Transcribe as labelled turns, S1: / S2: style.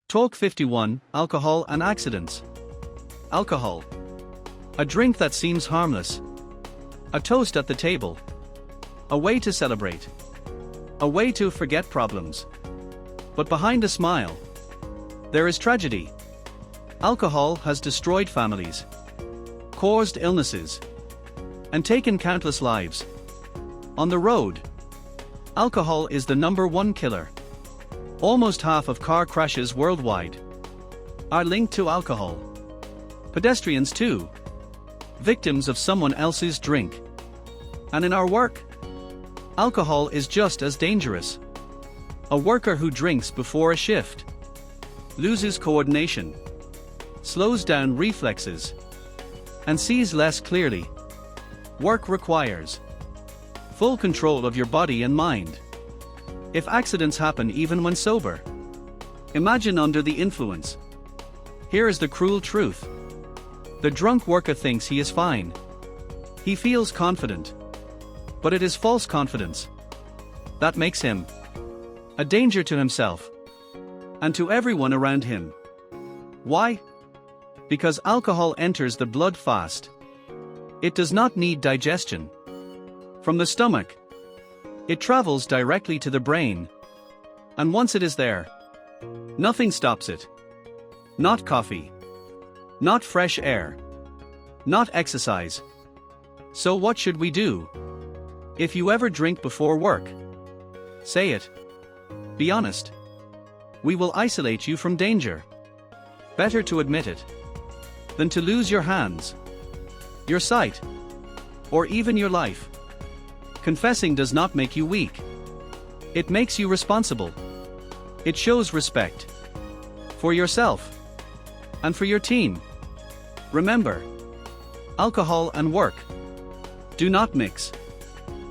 S1: Talk 51, Alcohol and Accidents. Alcohol. A drink that seems harmless. A toast at the table. A way to celebrate. A way to forget problems. But behind a smile, there is tragedy. Alcohol has destroyed families, caused illnesses, and taken countless lives. On the road, alcohol is the #1 killer. Almost half of car crashes worldwide are linked to alcohol. Pedestrians too, victims of someone else's drink. And in our work, alcohol is just as dangerous. A worker who drinks before a shift loses coordination, slows down reflexes, and sees less clearly. Work requires full control of your body and mind. If accidents happen even when sober, imagine under the influence. Here is the cruel truth. The drunk worker thinks he is fine. He feels confident. But it is false confidence that makes him a danger to himself and to everyone around him. Why? Because alcohol enters the blood fast. It does not need digestion from the stomach. It travels directly to the brain. And once it is there, nothing stops it. Not coffee. Not fresh air. Not exercise. So what should we do? If you ever drink before work, say it. Be honest. We will isolate you from danger. Better to admit it than to lose your hands, your sight, or even your life. Confessing does not make you weak. It makes you responsible. It shows respect for yourself and for your team. Remember, alcohol and work do not mix.